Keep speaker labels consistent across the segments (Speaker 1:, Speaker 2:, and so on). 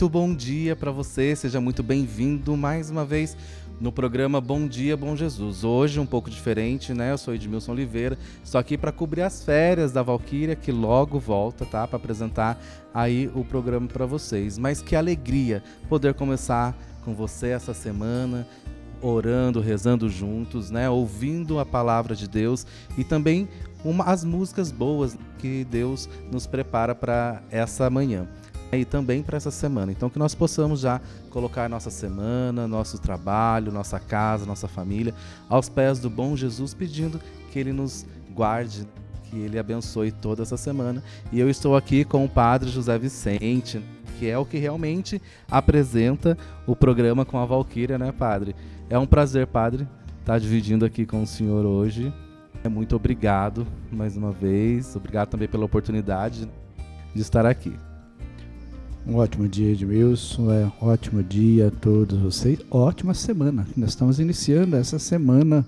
Speaker 1: Muito bom dia para você, seja muito bem-vindo mais uma vez no programa Bom Dia, Bom Jesus. Hoje um pouco diferente, né? Eu sou Edmilson Oliveira, estou aqui para cobrir as férias da Valquíria, que logo volta, tá? Para apresentar aí o programa para vocês. Mas que alegria poder começar com você essa semana, orando, rezando juntos, né? Ouvindo a palavra de Deus e também as músicas boas que Deus nos prepara para essa manhã e também para essa semana. Então que nós possamos já colocar nossa semana, nosso trabalho, nossa casa, nossa família aos pés do bom Jesus, pedindo que Ele nos guarde, que Ele abençoe toda essa semana. E eu estou aqui com o Padre José Vicente, que é o que realmente apresenta o programa com a Valquíria, né, Padre? É um prazer, Padre, estar dividindo aqui com o senhor hoje. Muito obrigado mais uma vez, obrigado também pela oportunidade de estar aqui.
Speaker 2: Um ótimo dia, Edmilson, ótimo dia a todos vocês, ótima semana. Nós estamos iniciando essa semana,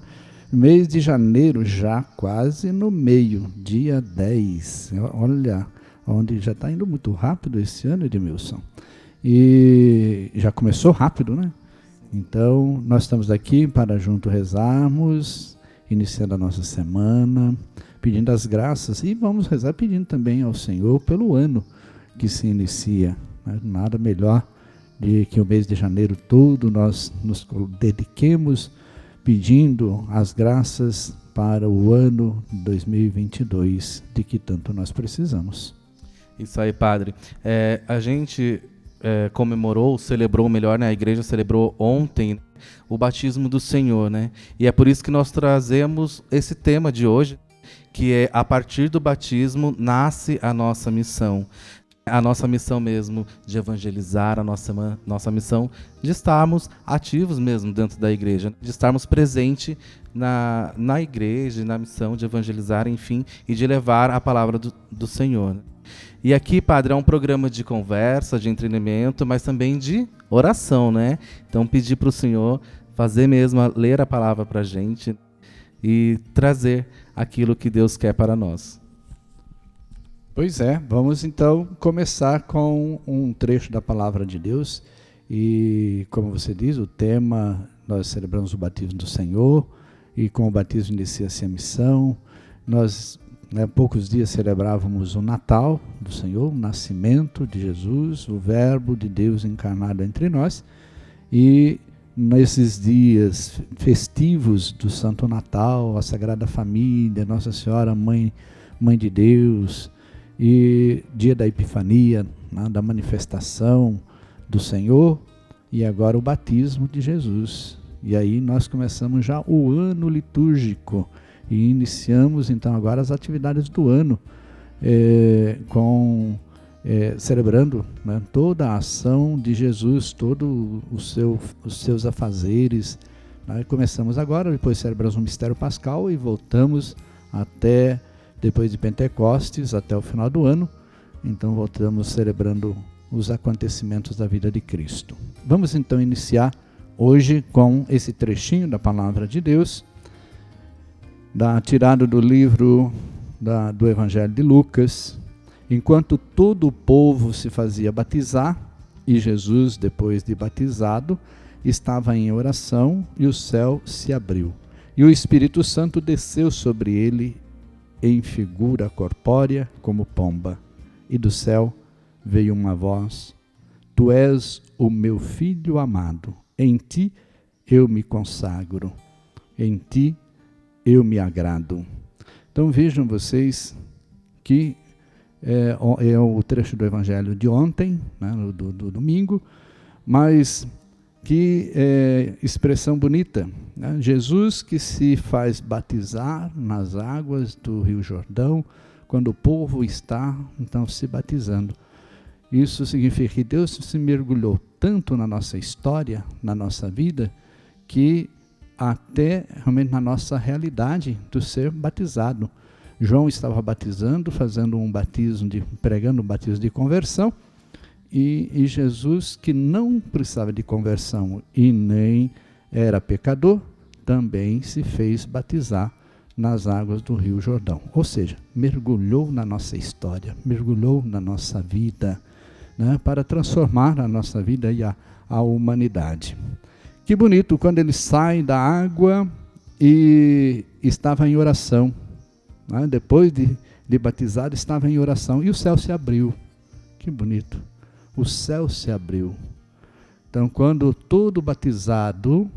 Speaker 2: mês de janeiro, já quase no meio, dia 10. Olha, onde já está indo muito rápido esse ano, Edmilson. E já começou rápido, né? Então, nós estamos aqui para juntos rezarmos, iniciando a nossa semana, pedindo as graças e vamos rezar pedindo também ao Senhor pelo ano que se inicia. Nada melhor de que o mês de janeiro todo nós nos dediquemos pedindo as graças para o ano 2022, de que tanto nós precisamos.
Speaker 1: Isso aí, Padre. A gente comemorou, celebrou melhor, né? A igreja celebrou ontem o batismo do Senhor, né? E é por isso que nós trazemos esse tema de hoje, que é a partir do batismo nasce a nossa missão. A nossa missão mesmo de evangelizar, a nossa missão de estarmos ativos mesmo dentro da igreja, de estarmos presentes na igreja, na missão de evangelizar, enfim, e de levar a palavra do Senhor. E aqui, Padre, é um programa de conversa, de entretenimento, mas também de oração, né? Então, pedir para o Senhor fazer mesmo, ler a palavra para a gente e trazer aquilo que Deus quer para nós.
Speaker 2: Pois é, vamos então começar com um trecho da palavra de Deus. E, como você diz, o tema, nós celebramos o batismo do Senhor, e com o batismo inicia-se a missão. Nós, há poucos dias, celebrávamos o Natal do Senhor, o nascimento de Jesus, o Verbo de Deus encarnado entre nós. E nesses dias festivos do Santo Natal, a Sagrada Família, Nossa Senhora, Mãe de Deus, e dia da Epifania, né, da manifestação do Senhor, e agora o batismo de Jesus. E aí nós começamos já o ano litúrgico e iniciamos então agora as atividades do ano, celebrando, né, toda a ação de Jesus, todos os seus afazeres. Né? Começamos agora, depois celebramos o mistério pascal e voltamos até depois de Pentecostes, até o final do ano. Então voltamos celebrando os acontecimentos da vida de Cristo. Vamos então iniciar hoje com esse trechinho da palavra de Deus, tirado do livro do Evangelho de Lucas. Enquanto todo o povo se fazia batizar, e Jesus, depois de batizado, estava em oração, e o céu se abriu. E o Espírito Santo desceu sobre ele em figura corpórea como pomba, e do céu veio uma voz: Tu és o meu filho amado, em ti eu me consagro, em ti eu me agrado. Então vejam vocês que é o trecho do Evangelho de ontem, né, do domingo, mas que expressão bonita, né? Jesus que se faz batizar nas águas do Rio Jordão, quando o povo está então se batizando. Isso significa que Deus se mergulhou tanto na nossa história, na nossa vida, que até realmente na nossa realidade do ser batizado. João estava batizando, pregando um batismo de conversão, e Jesus, que não precisava de conversão e nem era pecador, também se fez batizar nas águas do Rio Jordão. Ou seja, mergulhou na nossa história, mergulhou na nossa vida, né, para transformar a nossa vida e a humanidade. Que bonito quando ele sai da água e estava em oração, né? Depois de batizado estava em oração e o céu se abriu. Que bonito, o céu se abriu. Então quando todo batizado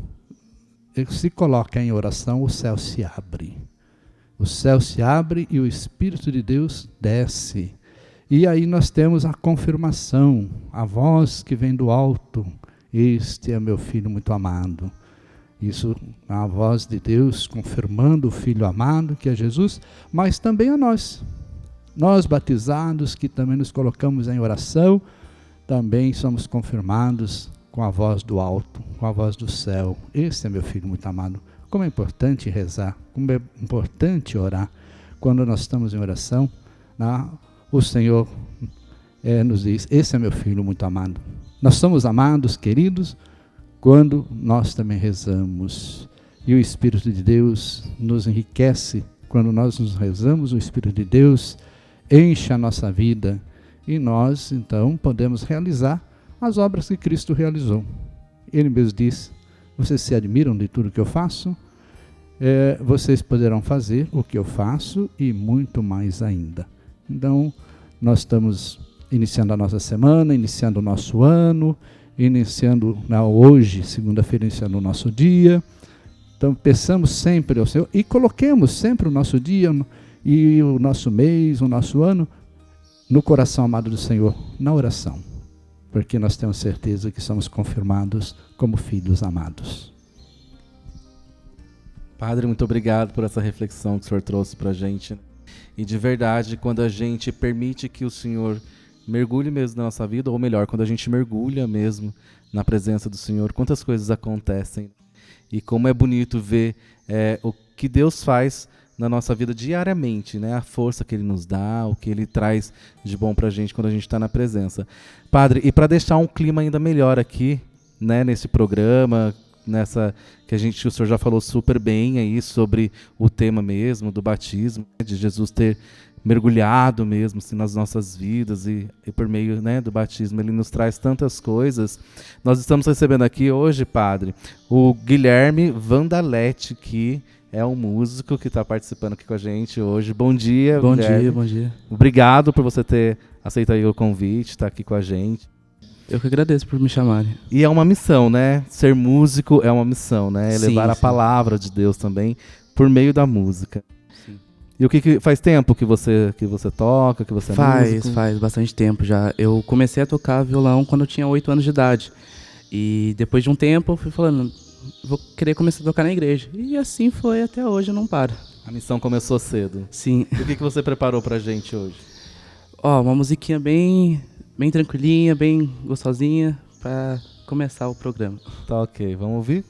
Speaker 2: se coloca em oração, o céu se abre. O céu se abre e o Espírito de Deus desce. E aí nós temos a confirmação, a voz que vem do alto: este é meu filho muito amado. Isso é a voz de Deus confirmando o Filho amado, que é Jesus, mas também a nós. Nós batizados, que também nos colocamos em oração, também somos confirmados com a voz do alto, com a voz do céu. Este é meu filho muito amado. Como é importante rezar, como é importante orar. Quando nós estamos em oração, o Senhor nos diz: esse é meu filho muito amado. Nós somos amados, queridos, quando nós também rezamos. E o Espírito de Deus nos enriquece. Quando nós nos rezamos, o Espírito de Deus enche a nossa vida. E nós, então, podemos realizar as obras que Cristo realizou. Ele mesmo diz: vocês se admiram de tudo que eu faço? Vocês poderão fazer o que eu faço e muito mais ainda. Então, nós estamos iniciando a nossa semana, iniciando o nosso ano, iniciando hoje, segunda-feira, iniciando o nosso dia. Então, peçamos sempre ao Senhor e coloquemos sempre o nosso dia e o nosso mês, o nosso ano, no coração amado do Senhor, na oração. Porque nós temos certeza que somos confirmados como filhos amados.
Speaker 1: Padre, muito obrigado por essa reflexão que o Senhor trouxe para a gente. E de verdade, quando a gente permite que o Senhor mergulhe mesmo na nossa vida, ou melhor, quando a gente mergulha mesmo na presença do Senhor, quantas coisas acontecem. E como é bonito ver o que Deus faz na nossa vida diariamente, né? A força que Ele nos dá, o que Ele traz de bom pra gente quando a gente está na presença. Padre, e para deixar um clima ainda melhor aqui, né, nesse programa, que o Senhor já falou super bem aí sobre o tema mesmo do batismo, de Jesus ter mergulhado mesmo assim, nas nossas vidas e por meio, né, do batismo Ele nos traz tantas coisas. Nós estamos recebendo aqui hoje, Padre, o Guilherme Vandaletti, que é um músico que está participando aqui com a gente hoje. Bom dia,
Speaker 3: Bom
Speaker 1: Guilherme.
Speaker 3: dia, bom dia.
Speaker 1: Obrigado por você ter aceito aí o convite, estar aqui com a gente.
Speaker 3: Eu que agradeço por me chamarem.
Speaker 1: E é uma missão, né? Ser músico é uma missão, né? É levar a palavra de Deus também por meio da música.
Speaker 3: Sim.
Speaker 1: E o que faz tempo que você toca, que você é músico?
Speaker 3: Faz bastante tempo já. Eu comecei a tocar violão quando eu tinha 8 anos de idade. E depois de um tempo eu fui falando, vou querer começar a tocar na igreja. E assim foi até hoje, eu não paro.
Speaker 1: A missão começou cedo.
Speaker 3: Sim.
Speaker 1: E o que você preparou pra gente hoje?
Speaker 3: Uma musiquinha bem tranquilinha, bem gostosinha, para começar o programa.
Speaker 1: Tá ok, vamos ouvir?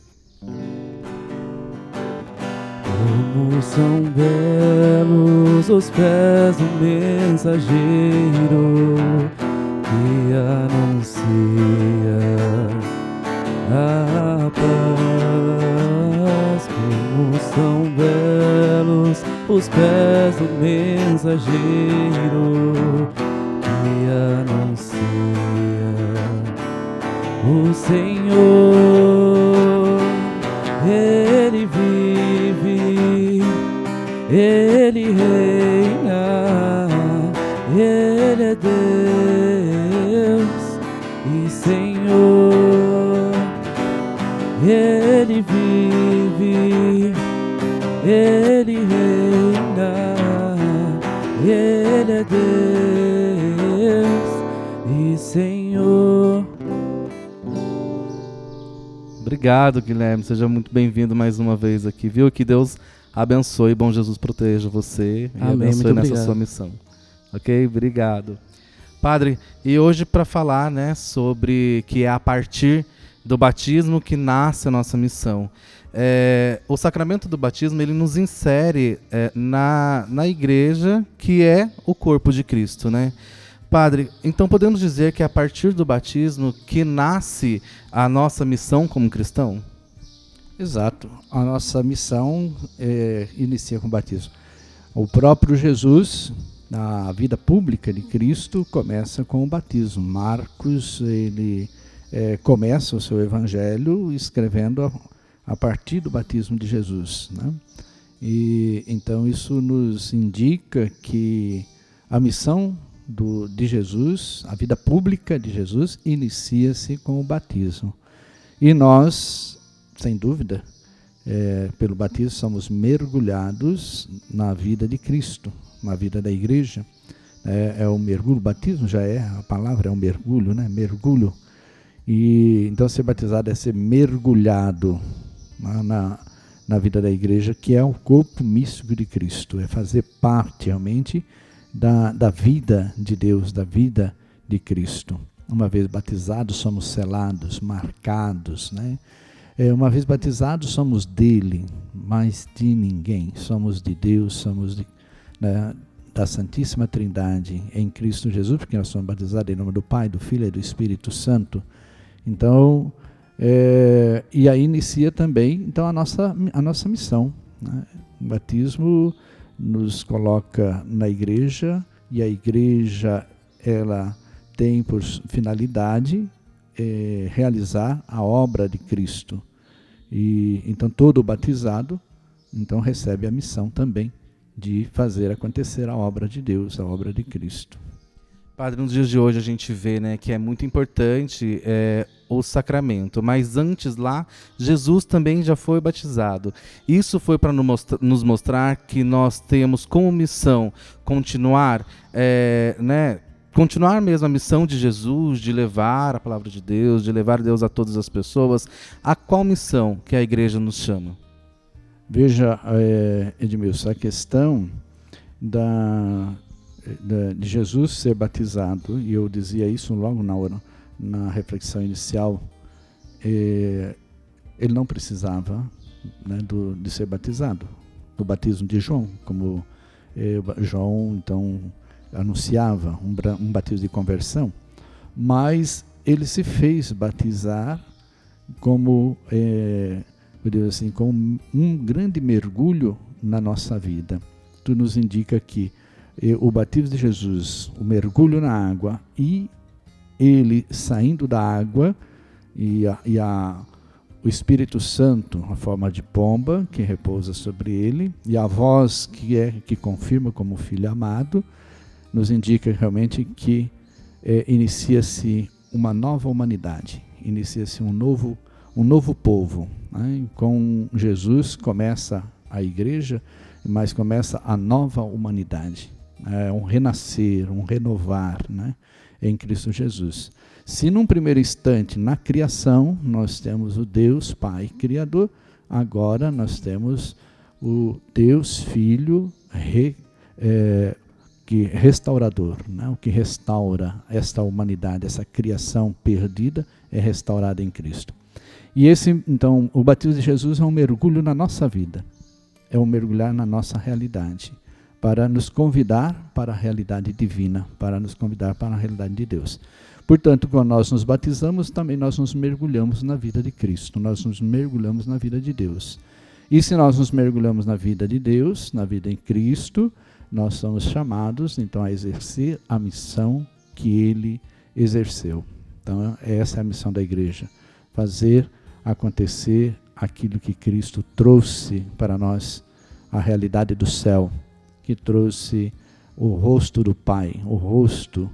Speaker 3: Como são belos os pés do mensageiro que anuncia a paz. Como são belos os pés do mensageiro que anuncia o Senhor. Ele vive, Ele reina, Ele é Deus e Senhor. Ele vive, Ele reina, Ele é Deus e Senhor.
Speaker 1: Obrigado, Guilherme. Seja muito bem-vindo mais uma vez aqui, viu? Que Deus abençoe, bom Jesus proteja você e
Speaker 3: Amém,
Speaker 1: abençoe nessa
Speaker 3: obrigado.
Speaker 1: sua missão. Ok? Obrigado. Padre, e hoje para falar, né, sobre que é a partir do batismo que nasce a nossa missão. O sacramento do batismo, ele nos insere na igreja, que é o corpo de Cristo, né? Padre, então podemos dizer que é a partir do batismo que nasce a nossa missão como cristão?
Speaker 2: Exato. A nossa missão inicia com o batismo. O próprio Jesus, A vida pública de Cristo começa com o batismo. Marcos, ele começa o seu evangelho escrevendo a partir do batismo de Jesus, né? E então isso nos indica que a missão de Jesus, a vida pública de Jesus, inicia-se com o batismo. E nós, sem dúvida, pelo batismo somos mergulhados na vida de Cristo, na vida da igreja. É o mergulho, o batismo já a palavra é um mergulho, né? Mergulho. E então ser batizado é ser mergulhado na vida da igreja, que é o corpo místico de Cristo, é fazer parte realmente da vida de Deus, da vida de Cristo. Uma vez batizados, somos selados, marcados, né? Uma vez batizados, somos dele, mas de ninguém. Somos de Deus, somos da Santíssima Trindade em Cristo Jesus, porque nós somos batizados em nome do Pai, do Filho e do Espírito Santo. Então, e aí inicia também então, a nossa missão, né? O batismo nos coloca na igreja, e a igreja ela tem por finalidade realizar a obra de Cristo. E então todo batizado então recebe a missão também de fazer acontecer a obra de Deus, a obra de Cristo.
Speaker 1: Padre, nos dias de hoje a gente vê, né, que é muito importante o sacramento, mas antes lá, Jesus também já foi batizado. Isso foi para nos mostrar que nós temos como missão continuar, continuar mesmo a missão de Jesus, de levar a palavra de Deus, de levar Deus a todas as pessoas. A qual missão que a igreja nos chama?
Speaker 2: Veja, Edmilson, a questão de Jesus ser batizado, e eu dizia isso logo na reflexão inicial, ele não precisava, né, de ser batizado, do batismo de João, como João então anunciava um batismo de conversão, mas ele se fez batizar como, eu digo assim, como um grande mergulho na nossa vida. Tu nos indica que o batismo de Jesus, o mergulho na água e ele saindo da água e o Espírito Santo, a forma de pomba que repousa sobre ele, e a voz que confirma como filho amado, nos indica realmente que inicia-se uma nova humanidade, inicia-se um novo povo, né? Com Jesus começa a igreja, mas começa a nova humanidade. Um renascer, um renovar, né, em Cristo Jesus. Se num primeiro instante, na criação, nós temos o Deus Pai Criador, agora nós temos o Deus Filho restaurador, né, o que restaura esta humanidade, essa criação perdida é restaurada em Cristo. E então, o batismo de Jesus é um mergulho na nossa vida, é um mergulhar na nossa realidade, para nos convidar para a realidade divina, para nos convidar para a realidade de Deus. Portanto, quando nós nos batizamos, também nós nos mergulhamos na vida de Cristo, nós nos mergulhamos na vida de Deus. E se nós nos mergulhamos na vida de Deus, na vida em Cristo, nós somos chamados, então, a exercer a missão que Ele exerceu. Então, essa é a missão da igreja, fazer acontecer aquilo que Cristo trouxe para nós, a realidade do céu, que trouxe o rosto do Pai, o rosto,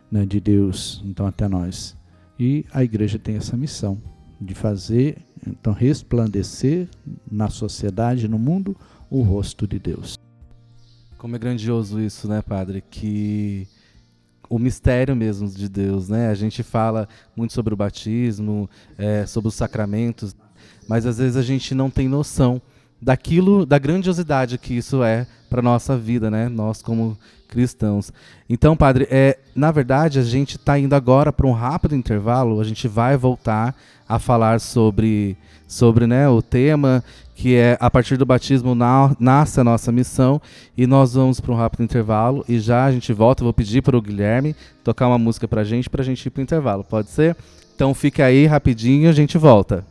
Speaker 2: né, de Deus, então até nós. E a igreja tem essa missão de fazer, então resplandecer na sociedade, no mundo, o rosto de Deus.
Speaker 1: Como é grandioso isso, né, Padre? Que o mistério mesmo de Deus, né? A gente fala muito sobre o batismo, sobre os sacramentos, mas às vezes a gente não tem noção da grandiosidade que isso é para a nossa vida, né? Nós como cristãos. Então, Padre, na verdade, a gente está indo agora para um rápido intervalo, a gente vai voltar a falar sobre né, o tema, que é a partir do batismo nasce a nossa missão, e nós vamos para um rápido intervalo, e já a gente volta. Eu vou pedir para o Guilherme tocar uma música para a gente ir para o intervalo, pode ser? Então fica aí rapidinho, a gente volta.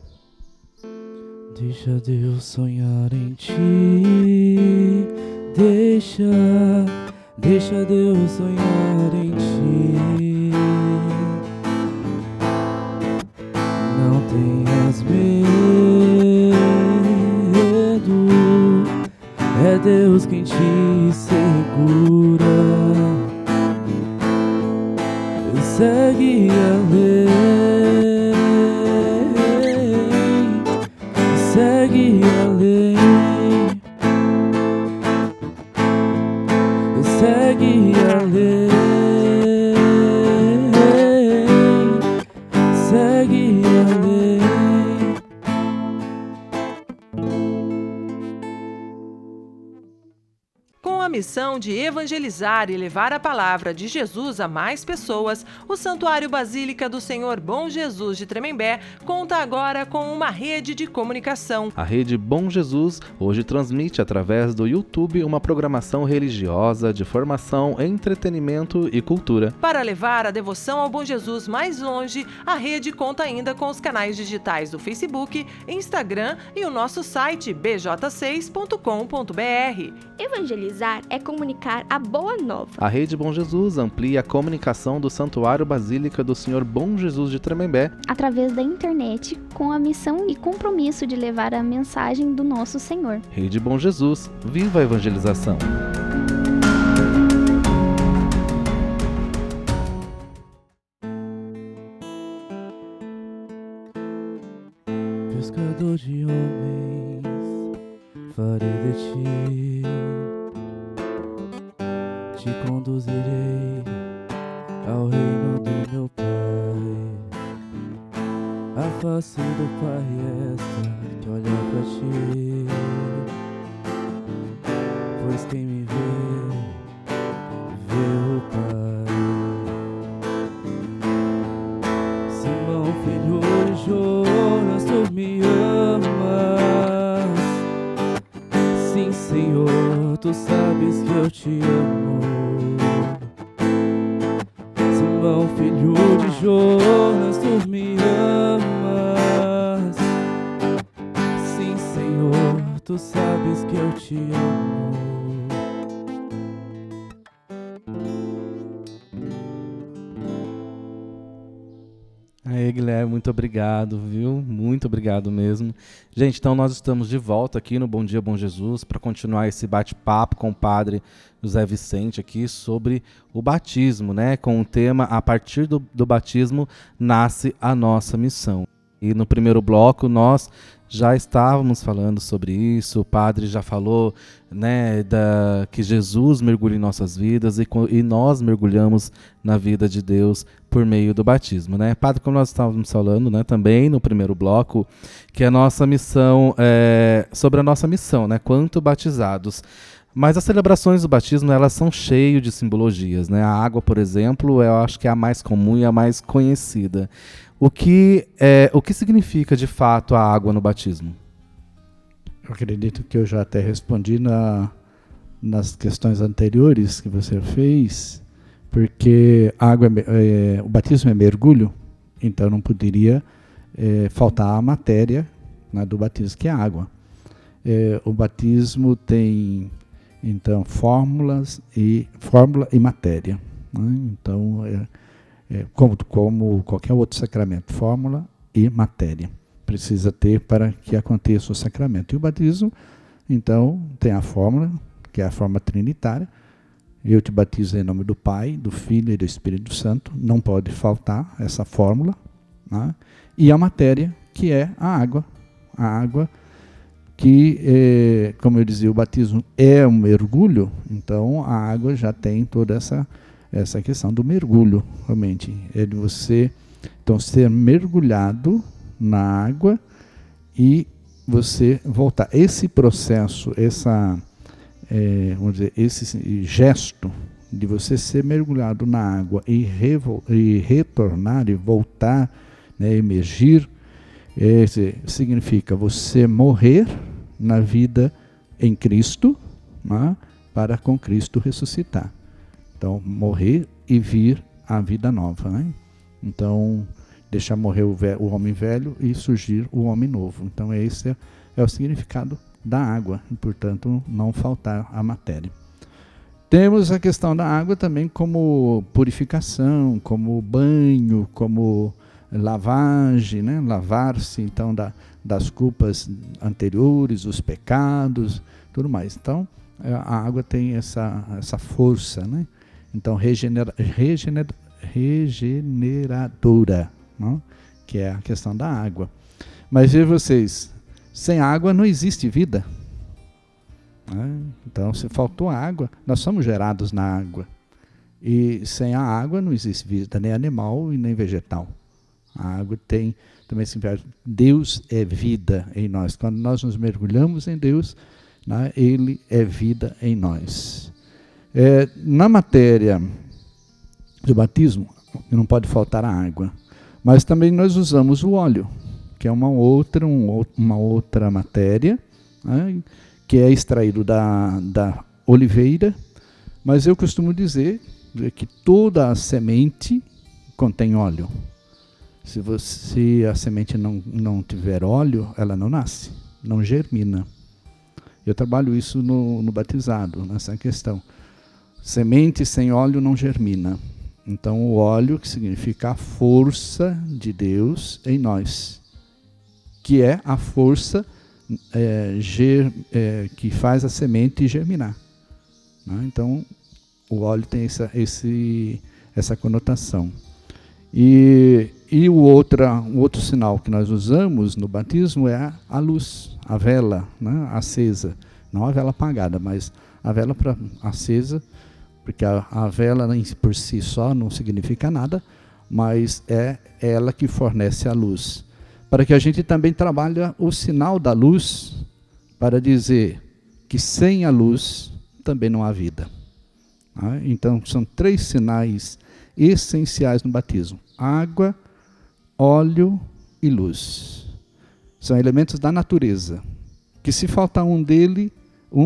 Speaker 3: Deixa Deus sonhar em ti, deixa Deixa Deus sonhar em ti. Não tenhas medo, é Deus quem te segura. Segue a lei, segue a lei, segue a lei, segue a lei.
Speaker 4: Com a missão de evangelizar e levar a palavra de Jesus a mais pessoas, o Santuário Basílica do Senhor Bom Jesus de Tremembé conta agora com uma rede de comunicação.
Speaker 1: A Rede Bom Jesus hoje transmite através do YouTube uma programação religiosa de formação, entretenimento e cultura.
Speaker 4: Para levar a devoção ao Bom Jesus mais longe, a rede conta ainda com os canais digitais do Facebook, Instagram e o nosso site bj6.com.br.
Speaker 5: Evangelizar é comunicar a boa nova.
Speaker 1: A Rede Bom Jesus amplia a comunicação do Santuário Basílica do Senhor Bom Jesus de Tremembé
Speaker 5: Através da internet, com a missão e compromisso de levar a mensagem do nosso Senhor.
Speaker 1: Rede Bom Jesus, viva a evangelização!
Speaker 3: Pescador de homens, farei de ti, te conduzirei ao reino do meu Pai. A face do Pai é esta que olha pra ti, pois quem me vê, vê o Pai. Simão, filho de Jonas, tu me amas. Sim, Senhor, tu sabes que eu te amo. Simão, filho de Jonas, tu me amas. Sim, Senhor, tu sabes que eu te amo.
Speaker 1: Aí, Guilherme, muito obrigado, viu? Muito obrigado mesmo. Gente, então nós estamos de volta aqui no Bom Dia, Bom Jesus para continuar esse bate-papo com o Padre José Vicente aqui sobre o batismo, né? Com o tema A partir do batismo nasce a nossa missão. E no primeiro bloco nós já estávamos falando sobre isso, o Padre já falou, né, que Jesus mergulha em nossas vidas e nós mergulhamos na vida de Deus por meio do batismo, né? Padre, como nós estávamos falando, né, também no primeiro bloco, que a nossa missão, sobre a nossa missão, né, quanto batizados. Mas as celebrações do batismo, elas são cheias de simbologias, né? A água, por exemplo, eu acho que é a mais comum e a mais conhecida. O que significa, de fato, a água no batismo?
Speaker 2: Eu acredito que eu já até respondi nas questões anteriores que você fez, porque a água o batismo é mergulho, então não poderia faltar a matéria, né, do batismo, que é a água. O batismo tem, então, fórmula e matéria, né? Então, como qualquer outro sacramento, fórmula e matéria precisa ter para que aconteça o sacramento. E o batismo, então, tem a fórmula, que é a forma trinitária. Eu te batizo em nome do Pai, do Filho e do Espírito Santo. Não pode faltar essa fórmula, né? E a matéria, que é a água. A água que, como eu dizia, o batismo é um mergulho, então a água já tem toda essa questão do mergulho, realmente. É de você, então, ser mergulhado na água e você voltar. Esse processo, vamos dizer, esse gesto de você ser mergulhado na água e retornar e voltar, né, emergir, significa você morrer na vida em Cristo, né, para com Cristo ressuscitar. Então, morrer e vir a vida nova, né? Então, deixar morrer o homem velho e surgir o homem novo. Então, esse é o significado da água, e, portanto, não faltar a matéria. Temos a questão da água também como purificação, como banho, como lavagem, né? Lavar-se então das culpas anteriores, os pecados, tudo mais. Então, a água tem essa força, né? Então, regeneradora, não? Que é a questão da água. Mas vejam vocês, sem água não existe vida. Né? Então, se faltou água, nós somos gerados na água. E sem a água não existe vida, nem animal e nem vegetal. A água tem também significado. Deus é vida em nós. Quando nós nos mergulhamos em Deus, né, Ele é vida em nós. Na matéria do batismo, não pode faltar a água. Mas também nós usamos o óleo, que é uma outra matéria, né, que é extraído da oliveira. Mas eu costumo dizer que toda a semente contém óleo. Se a semente não tiver óleo, ela não nasce, não germina. Eu trabalho isso no batizado, nessa questão. Semente sem óleo não germina. Então, o óleo, que significa a força de Deus em nós, que é a força que faz a semente germinar. Né? Então, o óleo tem essa conotação. E o outro sinal que nós usamos no batismo é a luz, a vela, né, acesa. Não a vela apagada, mas a vela acesa, porque a vela por si só não significa nada, mas é ela que fornece a luz. Para que a gente também trabalhe o sinal da luz, para dizer que sem a luz também não há vida. Então, são 3 sinais essenciais no batismo: água, óleo e luz. São elementos da natureza, que se faltar um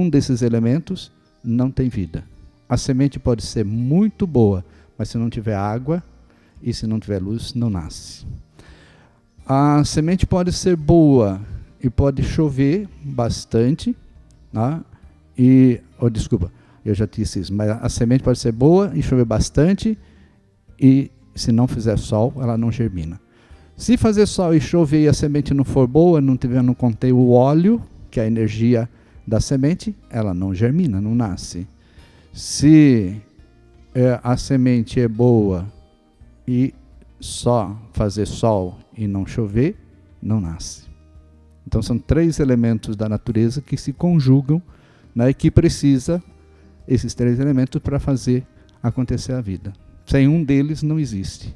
Speaker 2: desses elementos, não tem vida. A semente pode ser muito boa, mas se não tiver água e se não tiver luz, não nasce. A semente pode ser boa e pode chover bastante, né? Desculpa, eu já disse isso, mas a semente pode ser boa e chover bastante, e se não fizer sol, ela não germina. Se fazer sol e chover e a semente não for boa, não conter o óleo, que é a energia da semente, ela não germina, não nasce. Se a semente é boa e só fazer sol e não chover, não nasce. Então são 3 elementos da natureza que se conjugam, né, e que precisa esses 3 elementos para fazer acontecer a vida. Sem um deles não existe.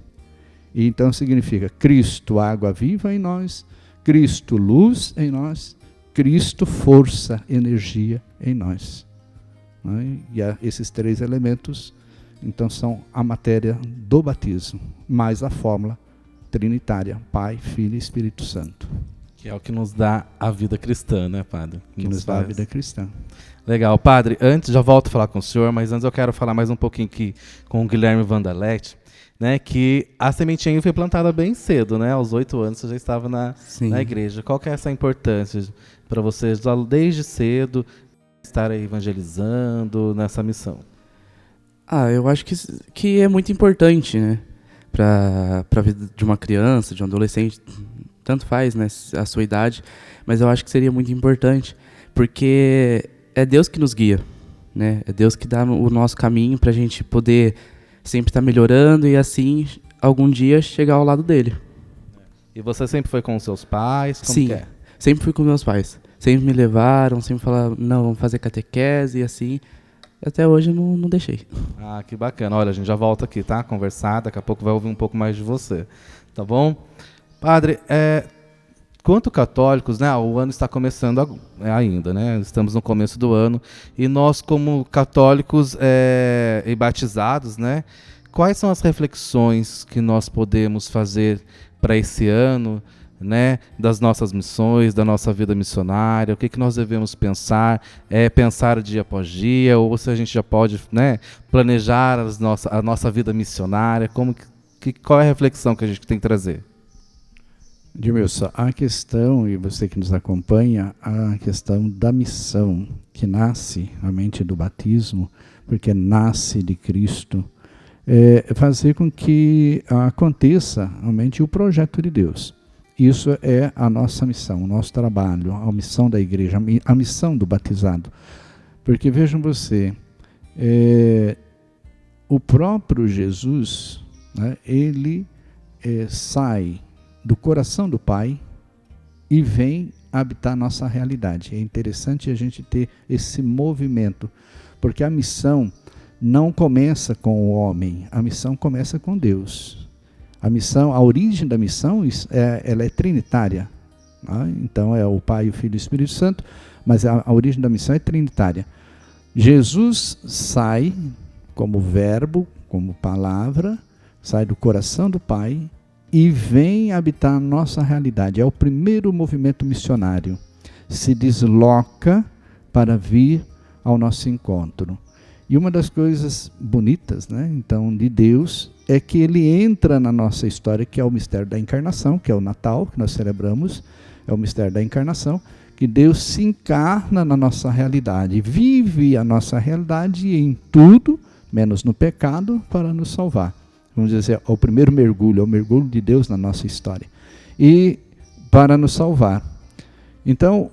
Speaker 2: E então significa Cristo, água viva em nós, Cristo, luz em nós, Cristo, força, energia em nós. E esses 3 elementos, então, são a matéria do batismo, mais a fórmula trinitária, Pai, Filho e Espírito Santo.
Speaker 1: Que é o que nos dá a vida cristã, né, Padre?
Speaker 2: Que nos dá a vida cristã.
Speaker 1: Legal. Padre, já volto a falar com o senhor, mas antes eu quero falar mais um pouquinho aqui com o Guilherme Vandaletti, né, que a sementinha foi plantada bem cedo, né? Aos 8 anos você já estava na igreja. Qual que é essa importância para vocês, desde cedo, estar evangelizando nessa missão?
Speaker 3: Eu acho que é muito importante, né? Para a vida de uma criança, de um adolescente, tanto faz, né, a sua idade, mas eu acho que seria muito importante, porque é Deus que nos guia, né? É Deus que dá o nosso caminho para a gente poder sempre estar melhorando e assim, algum dia, chegar ao lado dele.
Speaker 1: E você sempre foi com os seus pais? Como
Speaker 3: Sim,
Speaker 1: que é?
Speaker 3: Sempre fui com meus pais. Sempre me levaram, sempre falaram, não, vamos fazer catequese e assim. Até hoje eu não deixei.
Speaker 1: Ah, que bacana. Olha, a gente já volta aqui, tá? Conversar, daqui a pouco vai ouvir um pouco mais de você. Tá bom? Padre, quanto católicos, né? O ano está começando ainda, né? Estamos no começo do ano. E nós, como católicos e batizados, né? Quais são as reflexões que nós podemos fazer para esse ano, né, das nossas missões, da nossa vida missionária? O que nós devemos pensar? Pensar dia após dia? Ou se a gente já pode, né, planejar a nossa vida missionária? Qual é a reflexão que a gente tem que trazer?
Speaker 2: Edmilson, a questão, e você que nos acompanha, a questão da missão, que nasce realmente do batismo, porque nasce de Cristo, é fazer com que aconteça realmente o projeto de Deus. Isso é a nossa missão, o nosso trabalho, a missão da igreja, a missão do batizado. Porque vejam você, o próprio Jesus, né, ele sai do coração do Pai e vem habitar nossa realidade. É interessante a gente ter esse movimento, porque a missão não começa com o homem, a missão começa com Deus. A missão, a origem da missão, ela é trinitária. Né? Então é o Pai, o Filho e o Espírito Santo, mas a origem da missão é trinitária. Jesus sai como verbo, como palavra, sai do coração do Pai e vem habitar a nossa realidade. É o primeiro movimento missionário. Se desloca para vir ao nosso encontro. E uma das coisas bonitas, né, então, de Deus é que ele entra na nossa história, que é o mistério da encarnação, que é o Natal, que nós celebramos, é o mistério da encarnação, que Deus se encarna na nossa realidade, vive a nossa realidade em tudo, menos no pecado, para nos salvar. Vamos dizer, é o primeiro mergulho, é o mergulho de Deus na nossa história. E para nos salvar. Então,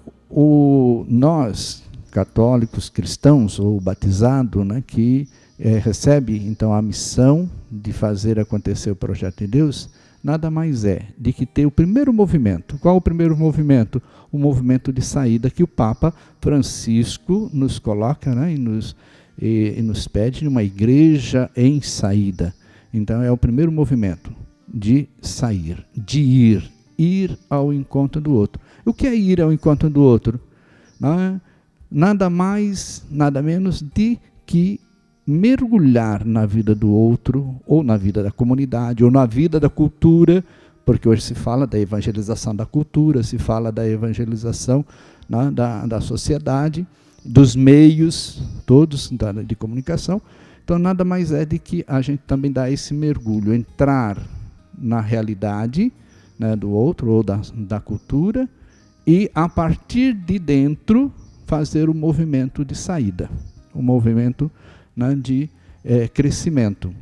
Speaker 2: nós, católicos, cristãos ou batizado, né, que recebe então a missão de fazer acontecer o projeto de Deus, nada mais é de que ter o primeiro movimento. Qual o primeiro movimento? O movimento de saída que o Papa Francisco nos coloca, né, e nos pede uma igreja em saída. Então é o primeiro movimento de sair, de ir ao encontro do outro. O que é ir ao encontro do outro? Não é nada mais, nada menos de que mergulhar na vida do outro, ou na vida da comunidade, ou na vida da cultura, porque hoje se fala da evangelização da cultura, se fala da evangelização, né, da sociedade, dos meios todos de comunicação. Então nada mais é de que a gente também dá esse mergulho, entrar na realidade, né, do outro, ou da cultura, e a partir de dentro fazer o movimento de saída, o movimento, né, de crescimento.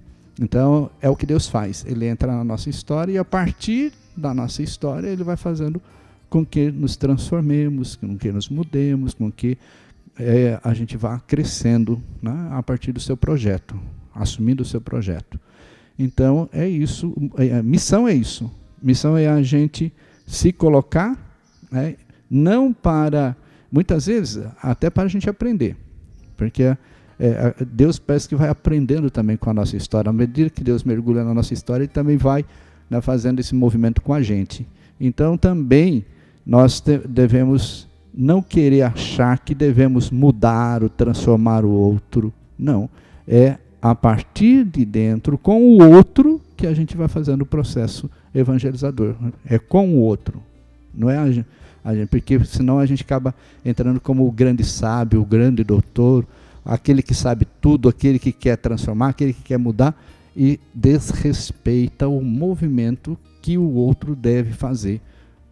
Speaker 2: Então é o que Deus faz, ele entra na nossa história e a partir da nossa história ele vai fazendo com que nos transformemos, com que nos mudemos, com que a gente vá crescendo, né, a partir do seu projeto, assumindo o seu projeto. Então é isso, missão é isso. Missão é a gente se colocar, né, não para, muitas vezes, até para a gente aprender. Porque Deus parece que vai aprendendo também com a nossa história. À medida que Deus mergulha na nossa história, Ele também vai, né, fazendo esse movimento com a gente. Então também nós devemos não querer achar que devemos mudar ou transformar o outro. Não. É a partir de dentro, com o outro, que a gente vai fazendo o processo evangelizador. É com o outro. Não é a gente, porque senão a gente acaba entrando como o grande sábio, o grande doutor, aquele que sabe tudo, aquele que quer transformar, aquele que quer mudar, e desrespeita o movimento que o outro deve fazer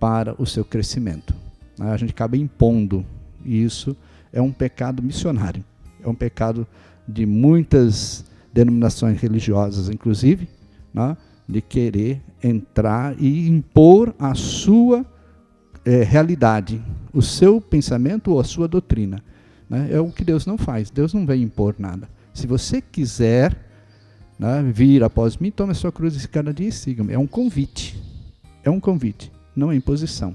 Speaker 2: para o seu crescimento. A gente acaba impondo, e isso é um pecado missionário, é um pecado de muitas denominações religiosas, inclusive, né, de querer entrar e impor a sua realidade, o seu pensamento ou a sua doutrina. Né? É o que Deus não faz, Deus não vem impor nada. Se você quiser, né, vir após mim, tome a sua cruz e cada dia e siga-me. É um convite, não é imposição.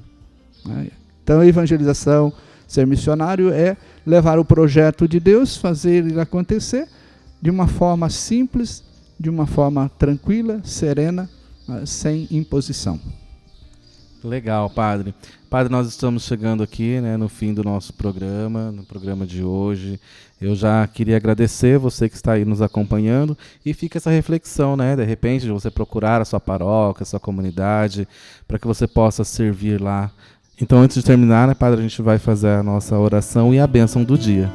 Speaker 2: Né? Então a evangelização, ser missionário é levar o projeto de Deus, fazer ele acontecer de uma forma simples, de uma forma tranquila, serena, sem imposição.
Speaker 1: Legal, Padre. Padre, nós estamos chegando aqui, né, no fim do nosso programa, no programa de hoje. Eu já queria agradecer você que está aí nos acompanhando e fica essa reflexão, né, de repente, de você procurar a sua paróquia, a sua comunidade, para que você possa servir lá. Então, antes de terminar, né, Padre, a gente vai fazer a nossa oração e a bênção do dia.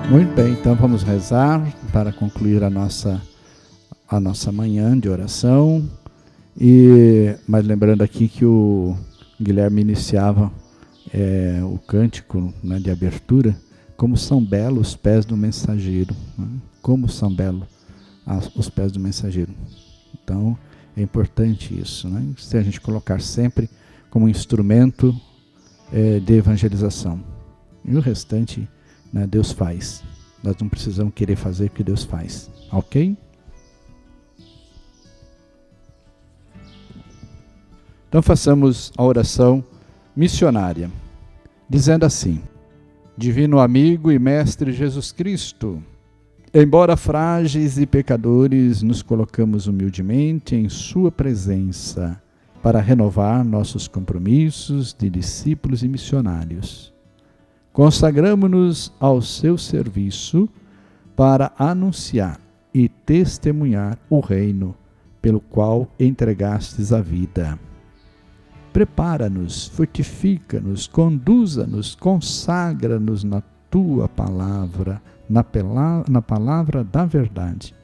Speaker 2: Muito bem, então Então vamos rezar para concluir a nossa manhã de oração. Mas lembrando aqui que o Guilherme iniciava o cântico, né, de abertura, como são belos os pés do mensageiro, né? Como são belos os pés do mensageiro. Então é importante isso, né? Se a gente colocar sempre como instrumento de evangelização. E o restante, né, Deus faz. Nós não precisamos querer fazer o que Deus faz, ok? Então façamos a oração missionária, dizendo assim: Divino amigo e mestre Jesus Cristo, embora frágeis e pecadores, nos colocamos humildemente em sua presença para renovar nossos compromissos de discípulos e missionários. Consagramo-nos ao seu serviço para anunciar e testemunhar o reino pelo qual entregastes a vida. Prepara-nos, fortifica-nos, conduza-nos, consagra-nos na tua palavra, na palavra da verdade.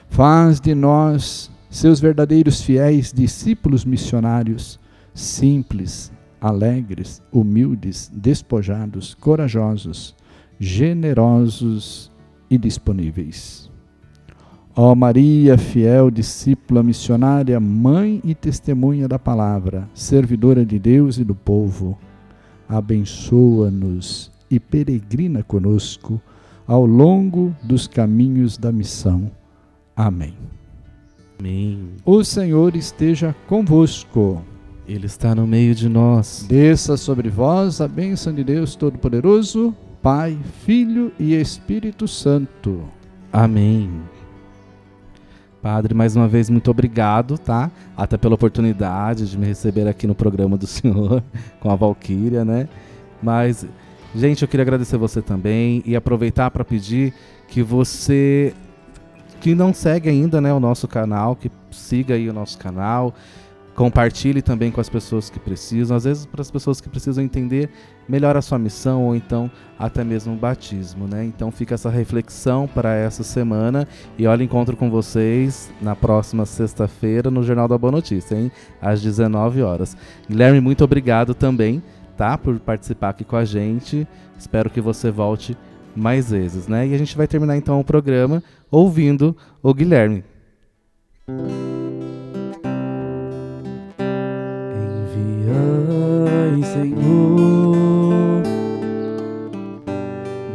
Speaker 2: Faz de nós, seus verdadeiros fiéis discípulos missionários, simples, alegres, humildes, despojados, corajosos, generosos e disponíveis. Ó Maria, fiel discípula missionária, mãe e testemunha da palavra, servidora de Deus e do povo, abençoa-nos e peregrina conosco ao longo dos caminhos da missão. Amém.
Speaker 1: Amém.
Speaker 2: O Senhor esteja convosco.
Speaker 1: Ele está no meio de nós.
Speaker 2: Desça sobre vós a bênção de Deus Todo-Poderoso, Pai, Filho e Espírito Santo.
Speaker 1: Amém. Padre, mais uma vez, muito obrigado, tá? Até pela oportunidade de me receber aqui no programa do Senhor, com a Valquíria, né? Mas, gente, eu queria agradecer você também e aproveitar para pedir que você, que não segue ainda, né, o nosso canal, que siga aí o nosso canal, compartilhe também com as pessoas que precisam, às vezes para as pessoas que precisam entender melhor a sua missão ou então até mesmo o batismo, né? Então fica essa reflexão para essa semana e olha, encontro com vocês na próxima sexta-feira no Jornal da Boa Notícia, hein? Às 19 horas. Guilherme, muito obrigado também, tá? Por participar aqui com a gente. Espero que você volte mais vezes, né? E a gente vai terminar então o programa ouvindo o Guilherme.
Speaker 3: Enviai, Senhor,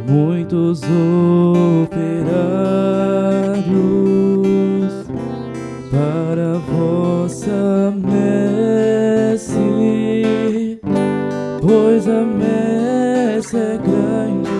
Speaker 3: muitos operários para a vossa messe, pois a messe é grande